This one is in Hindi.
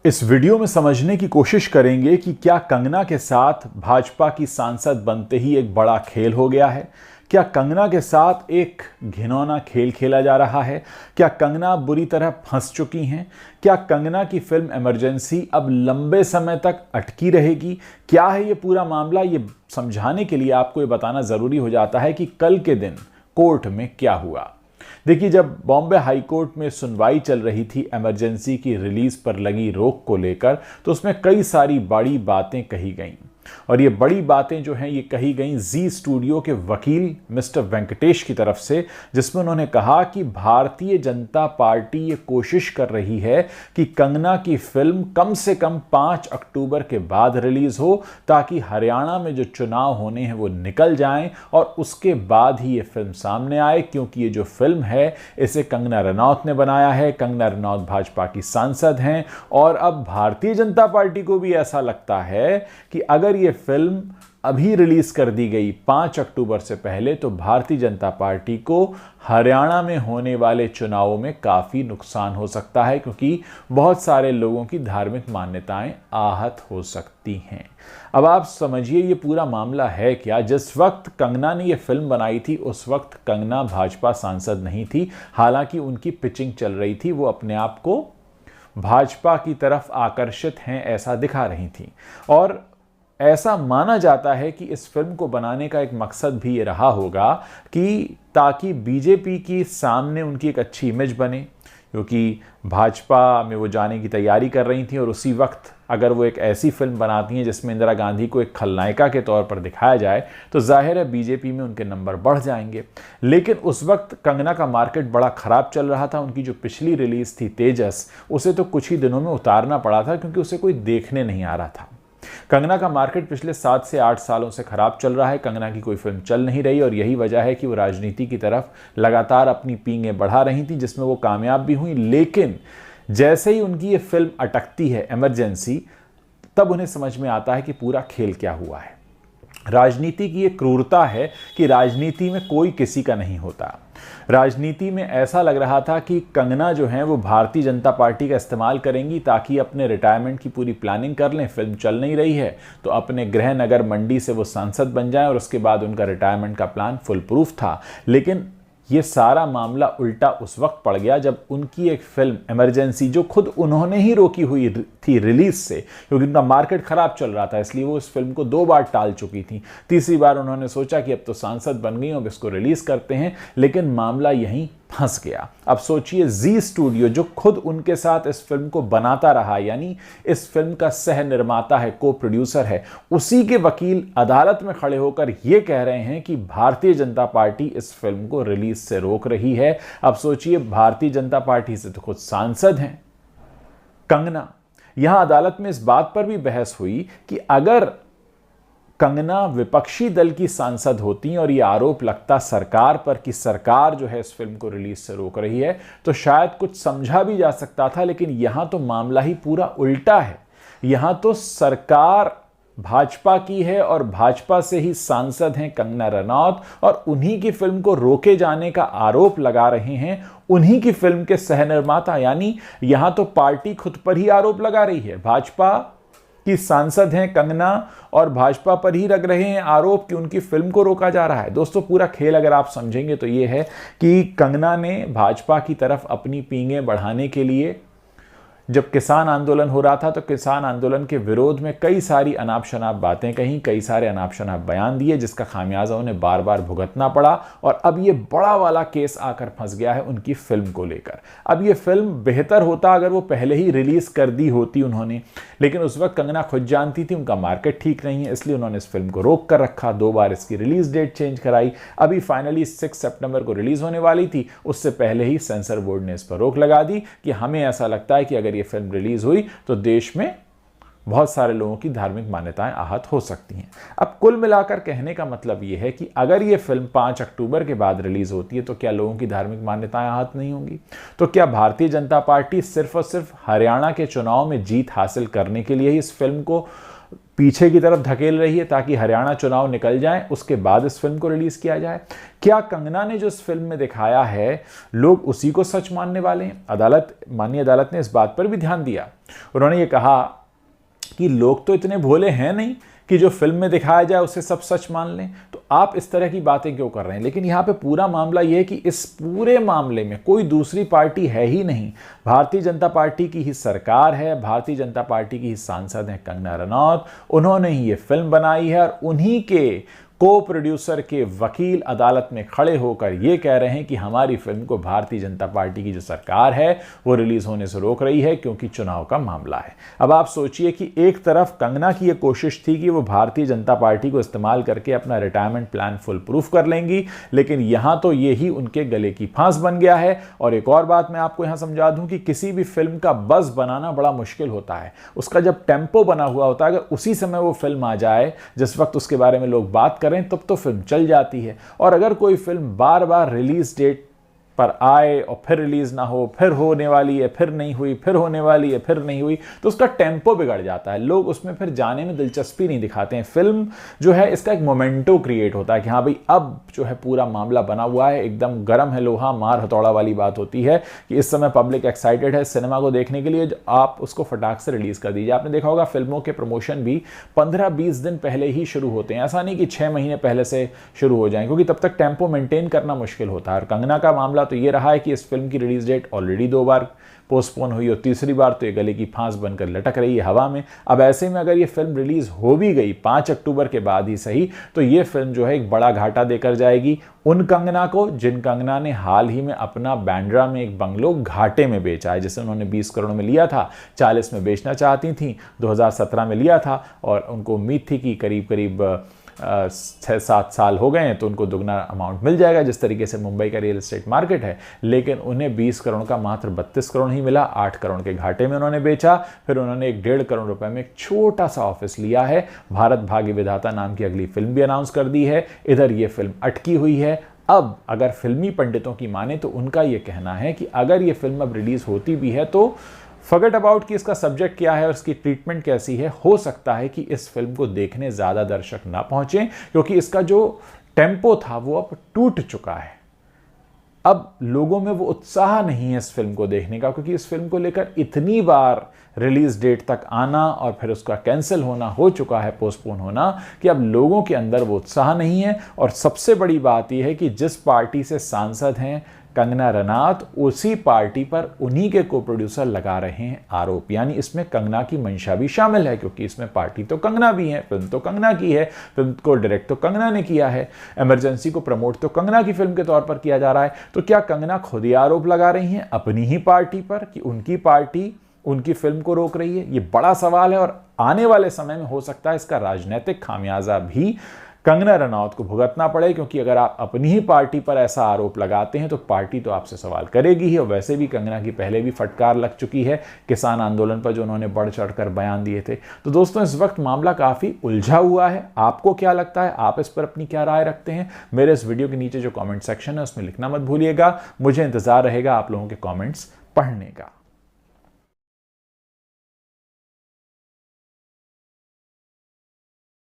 इस वीडियो में समझने की कोशिश करेंगे कि क्या कंगना के साथ भाजपा की सांसद बनते ही एक बड़ा खेल हो गया है। क्या कंगना के साथ एक घिनौना खेल खेला जा रहा है। क्या कंगना बुरी तरह फंस चुकी हैं। क्या कंगना की फिल्म इमरजेंसी अब लंबे समय तक अटकी रहेगी। क्या है ये पूरा मामला, ये समझाने के लिए आपको ये बताना जरूरी हो जाता है कि कल के दिन कोर्ट में क्या हुआ। देखिए, जब बॉम्बे हाई कोर्ट में सुनवाई चल रही थी इमरजेंसी की रिलीज पर लगी रोक को लेकर, तो उसमें कई सारी बड़ी बातें कही गईं। और ये बड़ी बातें जो हैं ये कही गईं जी स्टूडियो के वकील मिस्टर वेंकटेश की तरफ से, जिसमें उन्होंने कहा कि भारतीय जनता पार्टी ये कोशिश कर रही है कि कंगना की फिल्म कम से कम 5 अक्टूबर के बाद रिलीज हो, ताकि हरियाणा में जो चुनाव होने हैं वो निकल जाएं और उसके बाद ही ये फिल्म सामने आए। क्योंकि ये जो फिल्म है इसे कंगना रनौत ने बनाया है। कंगना रनौत भाजपा की सांसद हैं और अब भारतीय जनता पार्टी को भी ऐसा लगता है कि अगर ये फिल्म अभी रिलीज कर दी गई 5 अक्टूबर से पहले, तो भारतीय जनता पार्टी को हरियाणा में होने वाले चुनावों में काफी नुकसान हो सकता है, क्योंकि बहुत सारे लोगों की धार्मिक मान्यताएं आहत हो सकती हैं। अब आप समझिए ये पूरा मामला है क्या। जिस वक्त कंगना ने ये फिल्म बनाई थी उस वक्त कंगना भाजपा सांसद नहीं थी। हालांकि उनकी पिचिंग चल रही थी, वो अपने आप को भाजपा की तरफ आकर्षित हैं ऐसा दिखा रही थी। और ऐसा माना जाता है कि इस फिल्म को बनाने का एक मकसद भी ये रहा होगा कि ताकि बीजेपी की सामने उनकी एक अच्छी इमेज बने, क्योंकि भाजपा में वो जाने की तैयारी कर रही थी। और उसी वक्त अगर वो एक ऐसी फिल्म बनाती हैं जिसमें इंदिरा गांधी को एक खलनायिका के तौर पर दिखाया जाए, तो जाहिर है बीजेपी में उनके नंबर बढ़ जाएंगे। लेकिन उस वक्त कंगना का मार्केट बड़ा खराब चल रहा था। उनकी जो पिछली रिलीज थी तेजस, उसे तो कुछ ही दिनों में उतारना पड़ा था, क्योंकि उसे कोई देखने नहीं आ रहा था। कंगना का मार्केट पिछले 7 से 8 सालों से खराब चल रहा है। कंगना की कोई फिल्म चल नहीं रही और यही वजह है कि वो राजनीति की तरफ लगातार अपनी पींगें बढ़ा रही थी, जिसमें वो कामयाब भी हुई। लेकिन जैसे ही उनकी ये फिल्म अटकती है इमरजेंसी, तब उन्हें समझ में आता है कि पूरा खेल क्या हुआ है। राजनीति की ये क्रूरता है कि राजनीति में कोई किसी का नहीं होता। राजनीति में ऐसा लग रहा था कि कंगना जो है वो भारतीय जनता पार्टी का इस्तेमाल करेंगी ताकि अपने रिटायरमेंट की पूरी प्लानिंग कर लें। फिल्म चल नहीं रही है तो अपने गृह नगर मंडी से वो सांसद बन जाएं और उसके बाद उनका रिटायरमेंट का प्लान फुल प्रूफ था। लेकिन ये सारा मामला उल्टा उस वक्त पड़ गया जब उनकी एक फिल्म इमरजेंसी, जो खुद उन्होंने ही रोकी हुई थी रिलीज से, क्योंकि उनका मार्केट खराब चल रहा था, इसलिए वो इस फिल्म को 2 बार टाल चुकी थी। तीसरी बार उन्होंने सोचा कि अब तो सांसद बन गई, अब इसको रिलीज करते हैं। लेकिन मामला यहीं फंस गया। अब सोचिए, जी स्टूडियो जो खुद उनके साथ इस फिल्म को बनाता रहा, यानी इस फिल्म का सह निर्माता है, को प्रोड्यूसर है, उसी के वकील अदालत में खड़े होकर यह कह रहे हैं कि भारतीय जनता पार्टी इस फिल्म को रिलीज से रोक रही है। अब सोचिए, भारतीय जनता पार्टी से तो खुद सांसद हैं कंगना। यहां अदालत में इस बात पर भी बहस हुई कि अगर कंगना विपक्षी दल की सांसद होती और ये आरोप लगता सरकार पर कि सरकार जो है इस फिल्म को रिलीज से रोक रही है, तो शायद कुछ समझा भी जा सकता था। लेकिन यहां तो मामला ही पूरा उल्टा है। यहां तो सरकार भाजपा की है और भाजपा से ही सांसद हैं कंगना रनौत, और उन्हीं की फिल्म को रोके जाने का आरोप लगा रहे हैं उन्हीं की फिल्म के सह निर्माता। यानी यहां तो पार्टी खुद पर ही आरोप लगा रही है। भाजपा की सांसद हैं कंगना और भाजपा पर ही लग रहे हैं आरोप कि उनकी फिल्म को रोका जा रहा है। दोस्तों, पूरा खेल अगर आप समझेंगे तो यह है कि कंगना ने भाजपा की तरफ अपनी पींगें बढ़ाने के लिए, जब किसान आंदोलन हो रहा था तो किसान आंदोलन के विरोध में कई सारी अनाप शनाप बातें कहीं, कई सारे अनाप शनाप बयान दिए, जिसका खामियाजा उन्हें बार बार भुगतना पड़ा। और अब ये बड़ा वाला केस आकर फंस गया है उनकी फिल्म को लेकर। अब ये फिल्म बेहतर होता अगर वो पहले ही रिलीज कर दी होती उन्होंने, लेकिन उस वक्त कंगना खुद जानती थी उनका मार्केट ठीक नहीं है, इसलिए उन्होंने इस फिल्म को रोक कर रखा। 2 बार इसकी रिलीज डेट चेंज कराई। अभी फाइनली 6 सितंबर को रिलीज होने वाली थी, उससे पहले ही सेंसर बोर्ड ने इस पर रोक लगा दी कि हमें ऐसा लगता है कि अगर ये फिल्म रिलीज हुई तो देश में बहुत सारे लोगों की धार्मिक मान्यताएं आहत हो सकती हैं। अब कुल मिलाकर कहने का मतलब यह है कि अगर यह फिल्म 5 अक्टूबर के बाद रिलीज होती है तो क्या लोगों की धार्मिक मान्यताएं आहत नहीं होंगी? तो क्या भारतीय जनता पार्टी सिर्फ और सिर्फ हरियाणा के चुनाव में जीत हासिल करने के लिए ही इस फिल्म को पीछे की तरफ धकेल रही है ताकि हरियाणा चुनाव निकल जाए, उसके बाद इस फिल्म को रिलीज किया जाए? क्या कंगना ने जो इस फिल्म में दिखाया है लोग उसी को सच मानने वाले हैं? माननीय अदालत ने इस बात पर भी ध्यान दिया। उन्होंने ये कहा कि लोग तो इतने भोले हैं नहीं कि जो फिल्म में दिखाया जाए उसे सब सच मान लें, तो आप इस तरह की बातें क्यों कर रहे हैं? लेकिन यहाँ पे पूरा मामला यह है कि इस पूरे मामले में कोई दूसरी पार्टी है ही नहीं। भारतीय जनता पार्टी की ही सरकार है, भारतीय जनता पार्टी की ही सांसद हैं कंगना रनौत, उन्होंने ही ये फिल्म बनाई है और उन्हीं के को प्रोड्यूसर के वकील अदालत में खड़े होकर यह कह रहे हैं कि हमारी फिल्म को भारतीय जनता पार्टी की जो सरकार है वो रिलीज होने से रोक रही है क्योंकि चुनाव का मामला है। अब आप सोचिए कि एक तरफ कंगना की यह कोशिश थी कि वो भारतीय जनता पार्टी को इस्तेमाल करके अपना रिटायरमेंट प्लान फुल प्रूफ कर लेंगी, लेकिन यहां तो यही उनके गले की फांस बन गया है। और एक और बात मैं आपको यहां समझा दूं कि किसी भी फिल्म का बज़ बनाना बड़ा मुश्किल होता है। उसका जब टेम्पो बना हुआ होता है, अगर उसी समय वो फिल्म आ जाए जिस वक्त उसके बारे में लोग बात करें तब तो फिल्म चल जाती है। और अगर कोई फिल्म बार बार रिलीज डेट पर आए और फिर रिलीज ना हो, फिर होने वाली है, फिर नहीं हुई, फिर होने वाली है, फिर नहीं हुई, तो उसका टेम्पो बिगड़ जाता है। लोग उसमें फिर जाने में दिलचस्पी नहीं दिखाते हैं। फिल्म जो है इसका एक मोमेंटो क्रिएट होता है कि हाँ भाई अब जो है पूरा मामला बना हुआ है, एकदम गर्म है लोहा, मार हथौड़ा वाली बात होती है कि इस समय पब्लिक एक्साइटेड है सिनेमा को देखने के लिए, आप उसको फटाक से रिलीज कर दीजिए। आपने देखा होगा फिल्मों के प्रमोशन भी 15-20 दिन पहले ही शुरू होते हैं, ऐसा नहीं कि 6 महीने पहले से शुरू हो जाएं, क्योंकि तब तक टेम्पो मेंटेन करना मुश्किल होता है। और कंगना का मामला तो ये रहा है कि इस फिल्म की रिलीज डेट ऑलरेडी 2 बार पोस्टपोन हुई और तीसरी बार तो ये गले की फांस बनकर लटक रही है हवा में। अब ऐसे में अगर ये फिल्म रिलीज हो भी गई 5 अक्टूबर के बाद ही सही, तो ये फिल्म जो है एक बड़ा घाटा देकर जाएगी उन कंगना को जिन कंगना ने हाल ही में अपना बांद्रा में एक बंगलो घाटे में बेचा है, जिसे उन्होंने 20 करोड़ में लिया था, 40 में बेचना चाहती थी, 2017 में लिया था और उनको उम्मीद थी कि करीब करीब 6-7 साल हो गए हैं तो उनको दुगना अमाउंट मिल जाएगा, जिस तरीके से मुंबई का रियल एस्टेट मार्केट है। लेकिन उन्हें 20 करोड़ का मात्र 32 करोड़ ही मिला, 8 करोड़ के घाटे में उन्होंने बेचा। फिर उन्होंने 1.5 करोड़ रुपए में एक छोटा सा ऑफिस लिया है, भारत भाग्य विधाता नाम की अगली फिल्म भी अनाउंस कर दी है। इधर ये फिल्म अटकी हुई है। अब अगर फिल्मी पंडितों की माने तो उनका यह कहना है कि अगर ये फिल्म अब रिलीज होती भी है तो फॉरगेट अबाउट कि इसका सब्जेक्ट क्या है और इसकी ट्रीटमेंट कैसी है, हो सकता है कि इस फिल्म को देखने ज्यादा दर्शक ना पहुंचे क्योंकि इसका जो टेम्पो था वो अब टूट चुका है। अब लोगों में वो उत्साह नहीं है इस फिल्म को देखने का, क्योंकि इस फिल्म को लेकर इतनी बार रिलीज डेट तक आना और फिर उसका कैंसिल होना हो चुका है, पोस्टपोन होना, कि अब लोगों के अंदर वो उत्साह नहीं है। और सबसे बड़ी बात यह है कि जिस पार्टी से सांसद हैं कंगना रनौत, उसी पार्टी पर उन्हीं के को प्रोड्यूसर लगा रहे हैं आरोप। यानी इसमें कंगना की मंशा भी शामिल है, क्योंकि इसमें पार्टी तो कंगना भी है, फिल्म तो कंगना की है, फिल्म को डायरेक्ट तो कंगना ने किया है, इमरजेंसी को प्रमोट तो कंगना की फिल्म के तौर पर किया जा रहा है। तो क्या कंगना खुद ही आरोप लगा रही हैं अपनी ही पार्टी पर कि उनकी पार्टी उनकी फिल्म को रोक रही है? ये बड़ा सवाल है और आने वाले समय में हो सकता है इसका राजनीतिक खामियाजा भी कंगना रनौत को भुगतना पड़े, क्योंकि अगर आप अपनी ही पार्टी पर ऐसा आरोप लगाते हैं तो पार्टी तो आपसे सवाल करेगी ही। और वैसे भी कंगना की पहले भी फटकार लग चुकी है किसान आंदोलन पर, जो उन्होंने बढ़ चढ़कर बयान दिए थे। तो दोस्तों इस वक्त मामला काफी उलझा हुआ है। आपको क्या लगता है, आप इस पर अपनी क्या राय रखते हैं? मेरे इस वीडियो के नीचे जो कॉमेंट सेक्शन है उसमें लिखना मत भूलिएगा। मुझे इंतजार रहेगा आप लोगों के कॉमेंट्स पढ़ने का।